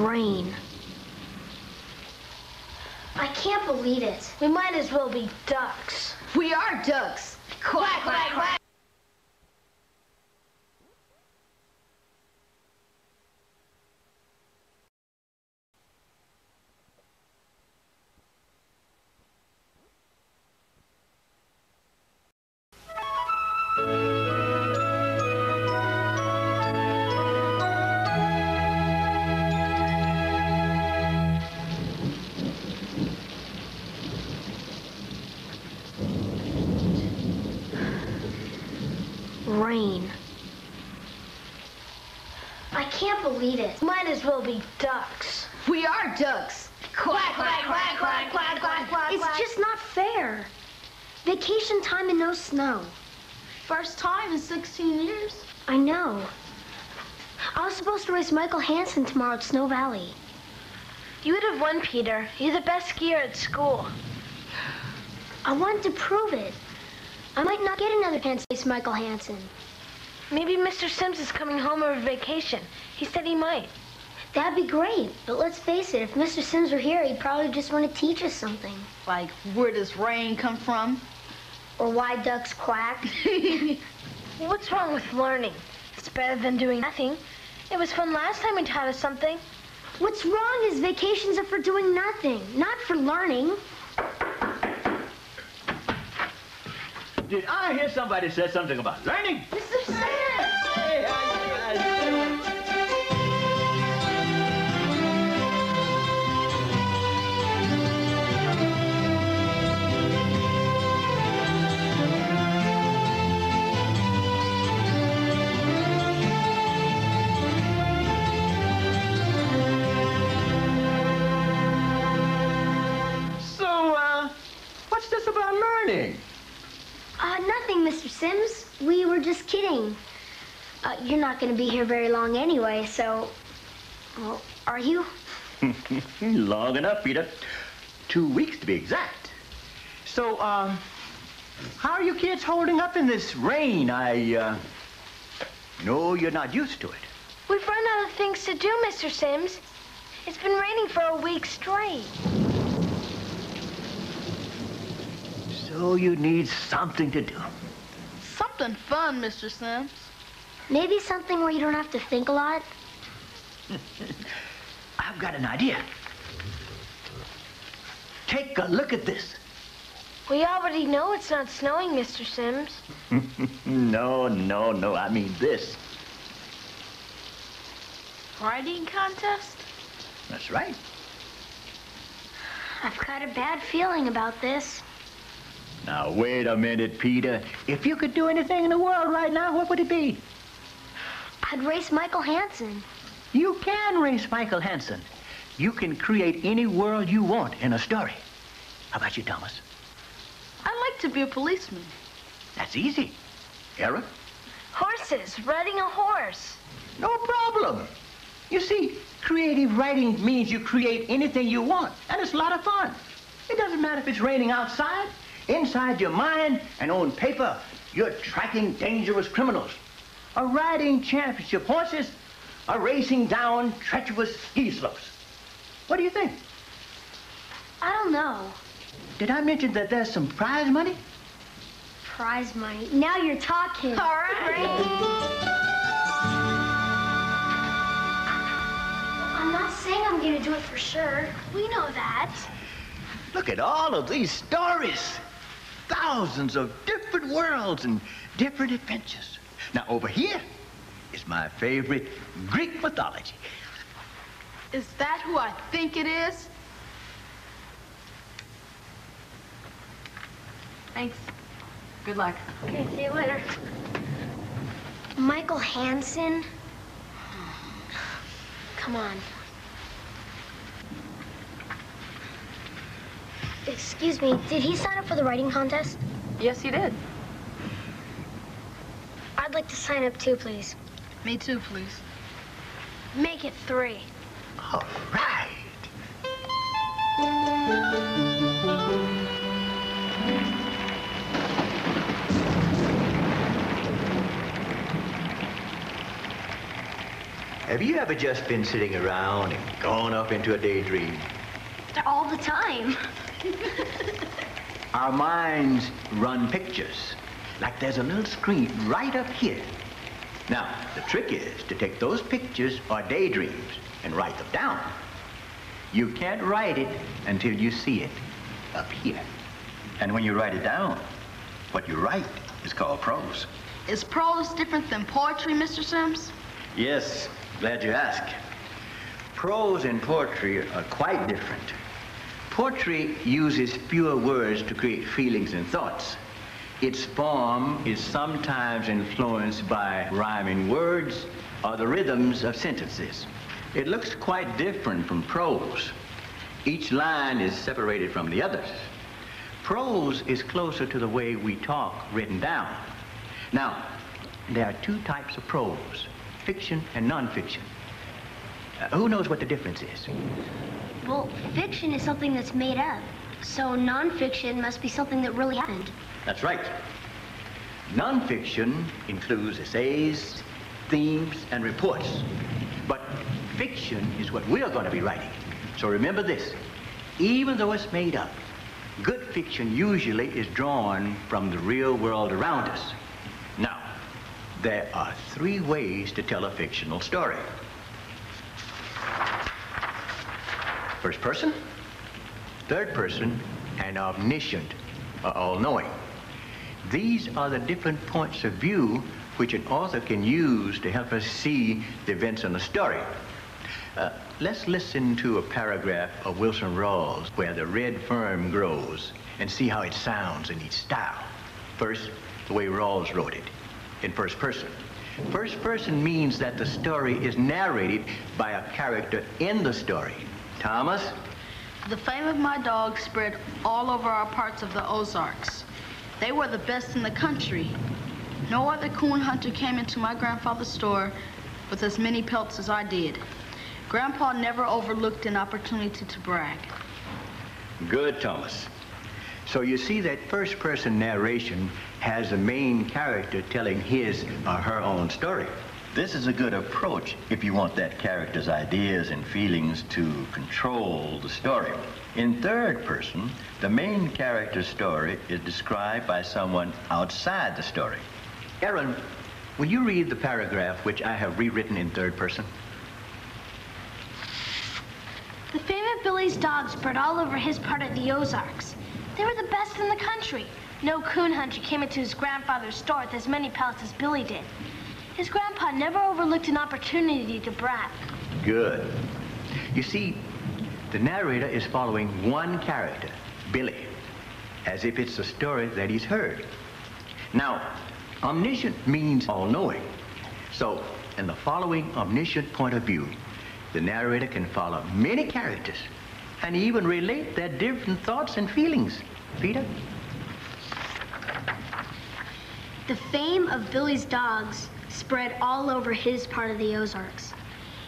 Rain. I can't believe it. We might as well be ducks. We are ducks. Quack, quack, quack. Rain. I can't believe it. Might as well be ducks. We are ducks. Quack, quack, quack, quack, quack, quack, quack. It's just not fair. Vacation time and no snow. First time in 16 years. I know. I was supposed to race Michael Hansen tomorrow at Snow Valley. You would have won, Peter. You're the best skier at school. I wanted to prove it. I might not get another chance to race Michael Hansen. Maybe Mr. Sims is coming home over vacation. He said he might. That'd be great, but let's face it, if Mr. Sims were here, he'd probably just want to teach us something. Like, where does rain come from? Or why ducks quack. What's wrong with learning? It's better than doing nothing. It was fun last time he taught us something. What's wrong is vacations are for doing nothing, not for learning. Did I hear somebody say something about learning? Mr. Sims! Hey, how you guys doing? So, what's this about learning? Nothing, Mr. Sims. We were just kidding. You're not going to be here very long anyway, so... Well, are you? Long enough, Peter. 2 weeks to be exact. So, how are you kids holding up in this rain? I know you're not used to it. We've run out of things to do, Mr. Sims. It's been raining for a week straight. So you need something to do. Something fun, Mr. Sims. Maybe something where you don't have to think a lot. I've got an idea. Take a look at this. We already know it's not snowing, Mr. Sims. No, I mean this. Riding contest? That's right. I've got a bad feeling about this. Now, wait a minute, Peter. If you could do anything in the world right now, what would it be? I'd race Michael Hansen. You can race Michael Hansen. You can create any world you want in a story. How about you, Thomas? I'd like to be a policeman. That's easy. Eric? Horses, riding a horse. No problem. You see, creative writing means you create anything you want, and it's a lot of fun. It doesn't matter if it's raining outside, inside your mind, and on paper, you're tracking dangerous criminals, or riding championship horses, or racing down treacherous ski slopes. What do you think? I don't know. Did I mention that there's some prize money? Prize money. Now you're talking. All right. I'm not saying I'm going to do it for sure. We know that. Look at all of these stories. Thousands of different worlds and different adventures. Now, over here is my favorite Greek mythology. Is that who I think it is? Thanks. Good luck. Okay, see you later. Michael Hansen? Come on. Excuse me, did he sign up for the writing contest? Yes, he did. I'd like to sign up too, please. Me too, please. Make it 3. All right. Have you ever just been sitting around and gone off into a daydream? All the time. Our minds run pictures. Like there's a little screen right up here. Now, the trick is to take those pictures or daydreams and write them down. You can't write it until you see it up here. And when you write it down, what you write is called prose. Is prose different than poetry, Mr. Sims? Yes, glad you asked. Prose and poetry are quite different. Poetry uses fewer words to create feelings and thoughts. Its form is sometimes influenced by rhyming words or the rhythms of sentences. It looks quite different from prose. Each line is separated from the others. Prose is closer to the way we talk written down. Now, there are two types of prose, fiction and non-fiction. Who knows what the difference is? Well, fiction is something that's made up. So non-fiction must be something that really happened. That's right. Non-fiction includes essays, themes, and reports. But fiction is what we're going to be writing. So remember this. Even though it's made up, good fiction usually is drawn from the real world around us. Now, there are 3 ways to tell a fictional story. First person, third person, and omniscient, or all-knowing. These are the different points of view which an author can use to help us see the events in a story. Let's listen to a paragraph of Wilson Rawls where the red fern grows and see how it sounds in each style. First, the way Rawls wrote it, in first person. First person means that the story is narrated by a character in the story. Thomas? The fame of my dog spread all over our parts of the Ozarks. They were the best in the country. No other coon hunter came into my grandfather's store with as many pelts as I did. Grandpa never overlooked an opportunity to brag. Good, Thomas. So you see that first-person narration has a main character telling his or her own story. This is a good approach if you want that character's ideas and feelings to control the story. In third person, the main character's story is described by someone outside the story. Aaron, will you read the paragraph which I have rewritten in third person? The fame of Billy's dog spread all over his part of the Ozarks. They were the best in the country. No coon hunter came into his grandfather's store with as many pelts as Billy did. His grandpa never overlooked an opportunity to brag. Good. You see, the narrator is following one character, Billy, as if it's a story that he's heard. Now, omniscient means all-knowing. So, in the following omniscient point of view, the narrator can follow many characters and even relate their different thoughts and feelings. Peter? The fame of Billy's dogs spread all over his part of the Ozarks.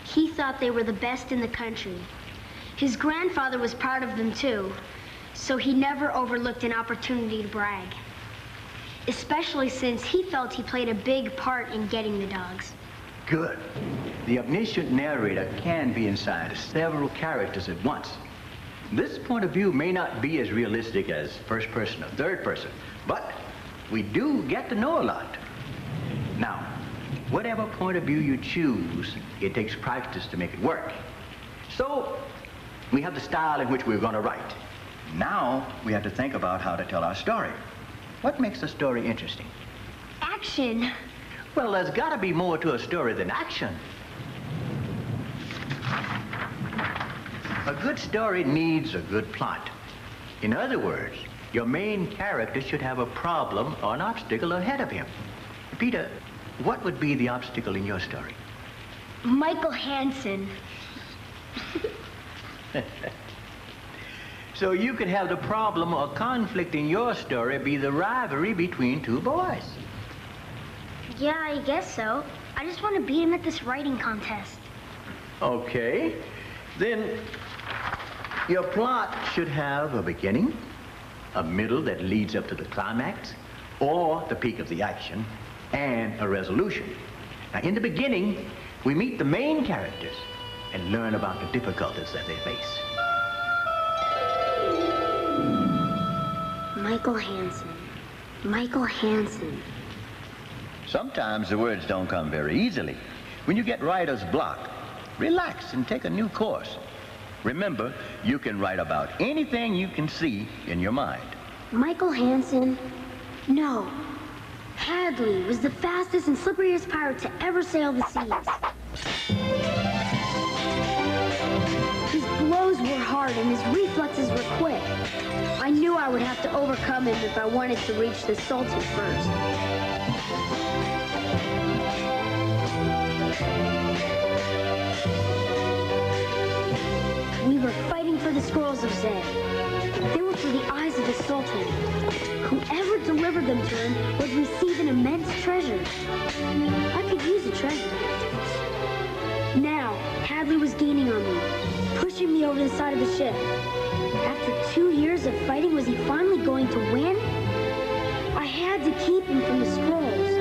He thought they were the best in the country. His grandfather was proud of them too, so he never overlooked an opportunity to brag, especially since he felt he played a big part in getting the dogs. Good. The omniscient narrator can be inside several characters at once. This point of view may not be as realistic as first person or third person, but we do get to know a lot. Now, whatever point of view you choose, it takes practice to make it work. So, we have the style in which we're going to write. Now, we have to think about how to tell our story. What makes a story interesting? Action. Well, there's got to be more to a story than action. A good story needs a good plot. In other words, your main character should have a problem or an obstacle ahead of him. Peter, what would be the obstacle in your story? Michael Hansen. So you could have the problem or conflict in your story be the rivalry between two boys. Yeah, I guess so. I just want to beat him at this writing contest. Okay. Then your plot should have a beginning, a middle that leads up to the climax, or the peak of the action, and a resolution. Now, in the beginning, we meet the main characters and learn about the difficulties that they face. Michael Hansen. Michael Hansen. Sometimes the words don't come very easily. When you get writer's block, relax and take a new course. Remember, you can write about anything you can see in your mind. Michael Hansen? No. Hadley was the fastest and slipperiest pirate to ever sail the seas. His blows were hard and his reflexes were quick. I knew I would have to overcome him if I wanted to reach the Sultan first. We were fighting for the scrolls of Zed. They were for the eyes of the Sultan. Whoever delivered them to him would receive an immense treasure. I could use a treasure. Now, Hadley was gaining on me, pushing me over the side of the ship. After 2 years of fighting, was he finally going to win? I had to keep him from the scrolls.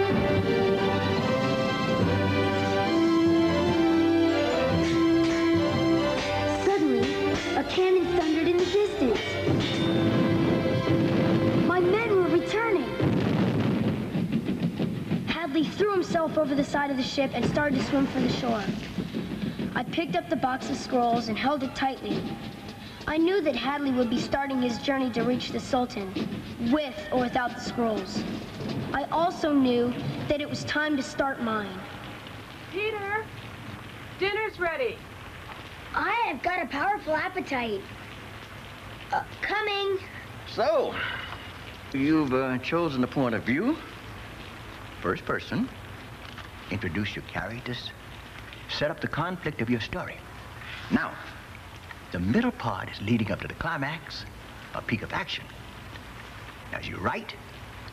A cannon thundered in the distance. My men were returning. Hadley threw himself over the side of the ship and started to swim for the shore. I picked up the box of scrolls and held it tightly. I knew that Hadley would be starting his journey to reach the Sultan, with or without the scrolls. I also knew that it was time to start mine. Peter, dinner's ready. I have got a powerful appetite. Coming. So, you've chosen the point of view. First person. Introduce your characters. Set up the conflict of your story. Now, the middle part is leading up to the climax, a peak of action. As you write,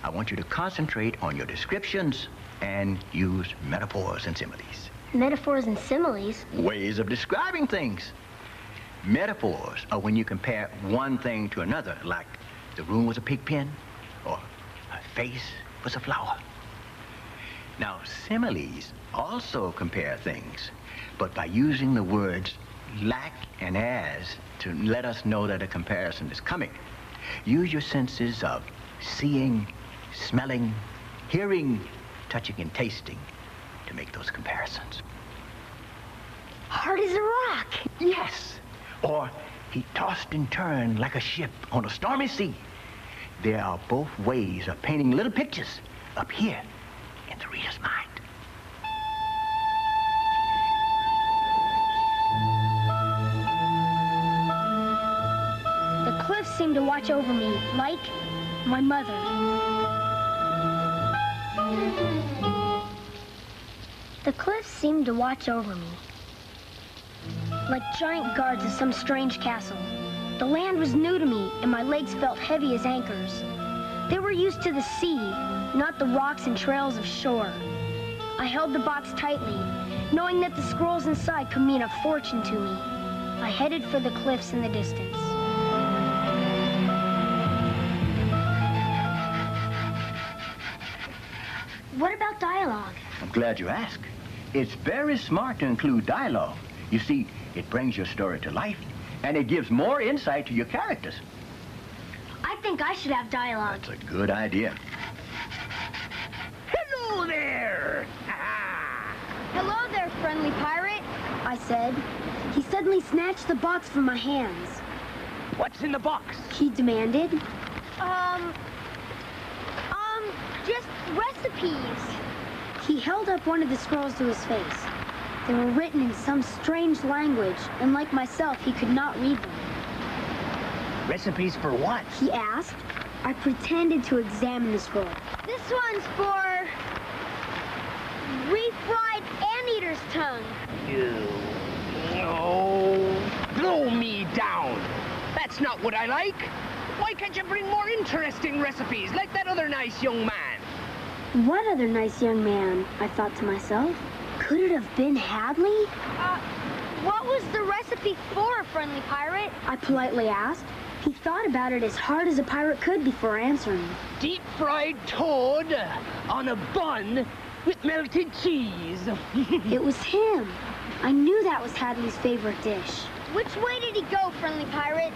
I want you to concentrate on your descriptions and use metaphors and similes. Metaphors and similes? Ways of describing things. Metaphors are when you compare one thing to another, like the room was a pig pen, or her face was a flower. Now, similes also compare things, but by using the words like and as to let us know that a comparison is coming. Use your senses of seeing, smelling, hearing, touching, and tasting to make those comparisons. Hard as a rock. Yes. Or he tossed and turned like a ship on a stormy sea. There are both ways of painting little pictures up here in the reader's mind. The cliffs seemed to watch over me, like my mother. The cliffs seemed to watch over me, like giant guards of some strange castle. The land was new to me, and my legs felt heavy as anchors. They were used to the sea, not the rocks and trails of shore. I held the box tightly, knowing that the scrolls inside could mean a fortune to me. I headed for the cliffs in the distance. What about dialogue? I'm glad you asked. It's very smart to include dialogue. You see, it brings your story to life, and it gives more insight to your characters. I think I should have dialogue. That's a good idea. Hello there! Hello there, friendly pirate, I said. He suddenly snatched the box from my hands. What's in the box? He demanded. Just recipes. He held up one of the scrolls to his face. They were written in some strange language, and like myself, he could not read them. Recipes for what? He asked. I pretended to examine the scroll. This one's for refried anteater's tongue. Blow me down. That's not what I like. Why can't you bring more interesting recipes like that other nice young man? What other nice young man? I thought to myself. Could it have been Hadley? What was the recipe for, friendly pirate? I politely asked. He thought about it as hard as a pirate could before answering. Deep-fried toad on a bun with melted cheese. It was him. I knew that was Hadley's favorite dish. Which way did he go, friendly pirate?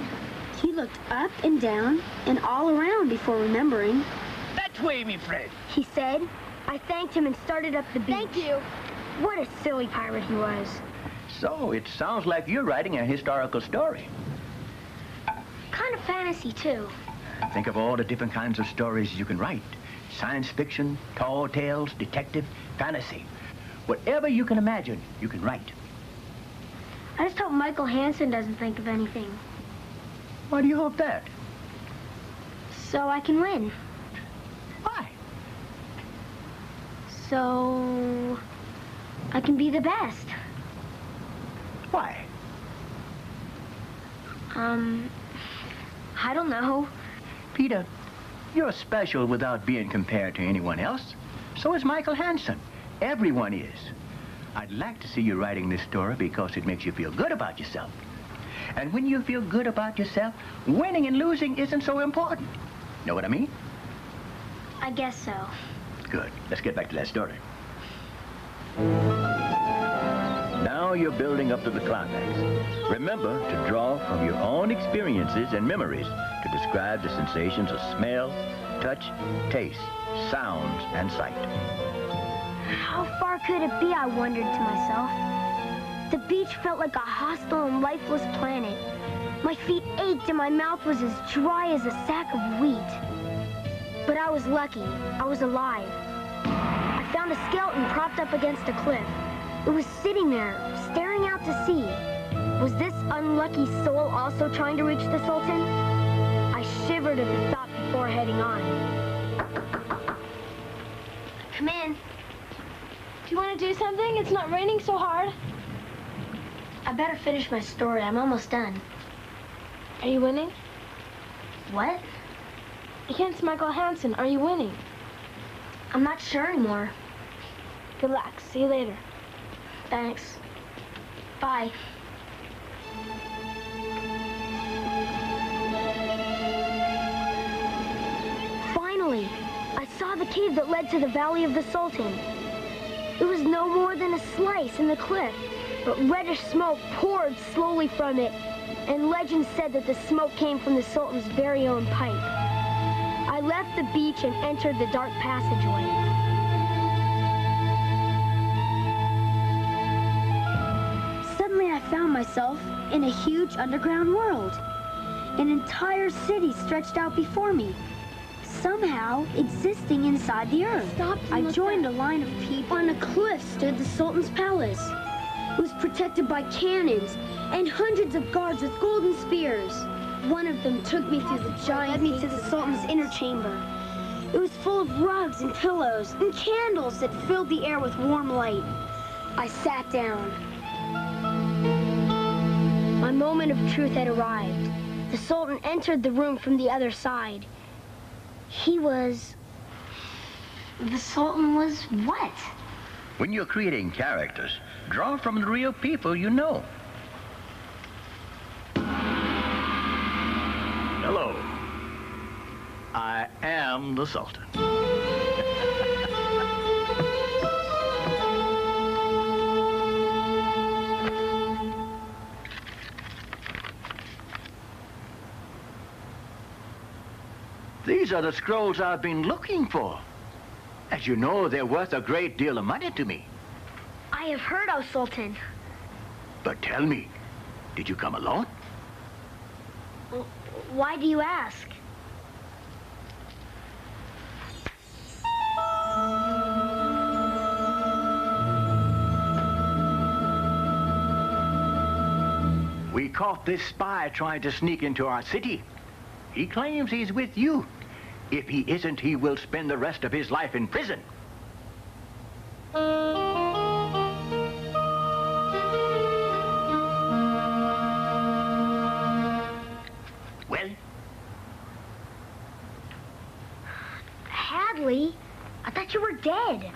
He looked up and down and all around before remembering. That way, me friend. He said. I thanked him and started up the beach. Thank you. What a silly pirate he was. So it sounds like you're writing a historical story. Kind of fantasy, too. Think of all the different kinds of stories you can write. Science fiction, tall tales, detective, fantasy. Whatever you can imagine, you can write. I just hope Michael Hansen doesn't think of anything. Why do you hope that? So I can win. Why? So I can be the best. Why? I don't know. Peter, you're special without being compared to anyone else. So is Michael Hansen. Everyone is. I'd like to see you writing this story because it makes you feel good about yourself. And when you feel good about yourself, winning and losing isn't so important. Know what I mean? I guess so. Good. Let's get back to that story. Now you're building up to the climax. Remember to draw from your own experiences and memories to describe the sensations of smell, touch, taste, sounds, and sight. How far could it be, I wondered to myself. The beach felt like a hostile and lifeless planet. My feet ached and my mouth was as dry as a sack of wheat. But I was lucky. I was alive. I found a skeleton propped up against a cliff. It was sitting there, staring out to sea. Was this unlucky soul also trying to reach the Sultan? I shivered at the thought before heading on. Come in. Do you want to do something? It's not raining so hard. I better finish my story. I'm almost done. Are you winning? What? Against Michael Hansen, are you winning? I'm not sure anymore. Good luck. See you later. Thanks. Bye. Finally, I saw the cave that led to the Valley of the Sultan. It was no more than a slice in the cliff, but reddish smoke poured slowly from it, and legend said that the smoke came from the Sultan's very own pipe. I left the beach and entered the dark passageway. Suddenly I found myself in a huge underground world. An entire city stretched out before me, somehow existing inside the earth. I joined a line of people. On a cliff stood the Sultan's palace. It was protected by cannons and hundreds of guards with golden spears. One of them took me through the giant, led me to the Sultan's inner chamber. It was full of rugs and pillows and candles that filled the air with warm light. I sat down. My moment of truth had arrived. The Sultan entered the room from the other side. The Sultan was what? When you're creating characters, draw from the real people you know. Hello. I am the Sultan. These are the scrolls I've been looking for. As you know, they're worth a great deal of money to me. I have heard, O Sultan. But tell me, did you come alone? Why do you ask? We caught this spy trying to sneak into our city. He claims he's with you. If he isn't, he will spend the rest of his life in prison. Well? Hadley, I thought you were dead.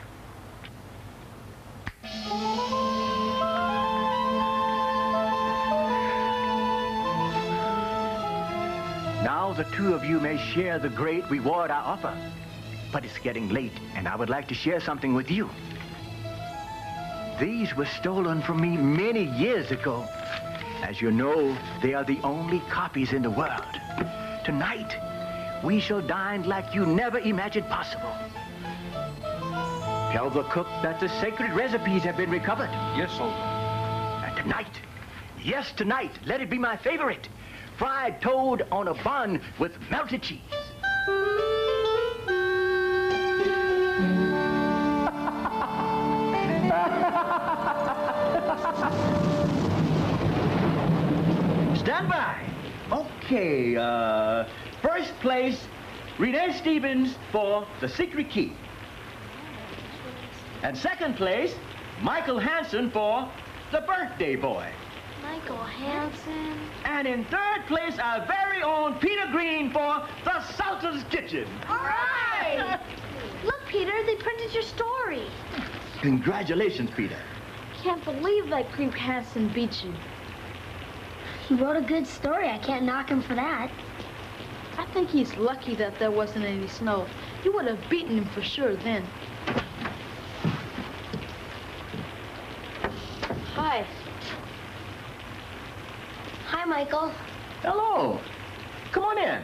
Now the two of you may share the great reward I offer. but it's getting late, and I would like to share something with you. These were stolen from me many years ago. As you know, they are the only copies in the world. Tonight, we shall dine like you never imagined possible. Tell the cook that the sacred recipes have been recovered. Yes, soldier. And tonight, yes, tonight, let it be my favorite. Fried toad on a bun with melted cheese. Stand by. Okay, first place, Renee Stevens for The Secret Key. And second place, Michael Hansen for The Birthday Boy. Michael Hansen. And in third place, our very own Peter Green for The Sultan's Kitchen. All right. Look, Peter, they printed your story. Congratulations, Peter. Can't believe that creep Hansen beat you. He wrote a good story. I can't knock him for that. I think he's lucky that there wasn't any snow. You would have beaten him for sure then. Hi. Hi, Michael. Hello. Come on in.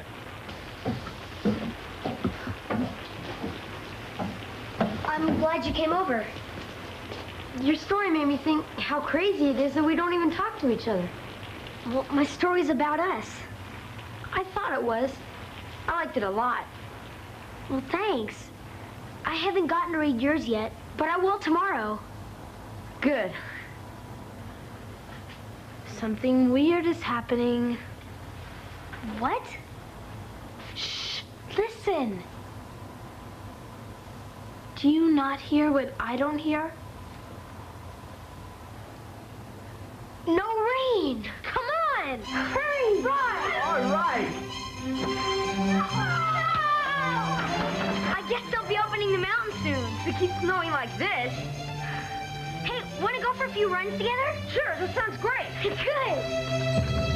I'm glad you came over. Your story made me think how crazy it is that we don't even talk to each other. Well, my story's about us. I thought it was. I liked it a lot. Well, thanks. I haven't gotten to read yours yet, but I will tomorrow. Good. Something weird is happening. What? Shh! Listen! Do you not hear what I don't hear? No rain! Come on! Hurry! Run! All right. I guess they'll be opening the mountain soon. If it keeps snowing like this. Hey, want to go for a few runs together? Sure, that sounds great. Good.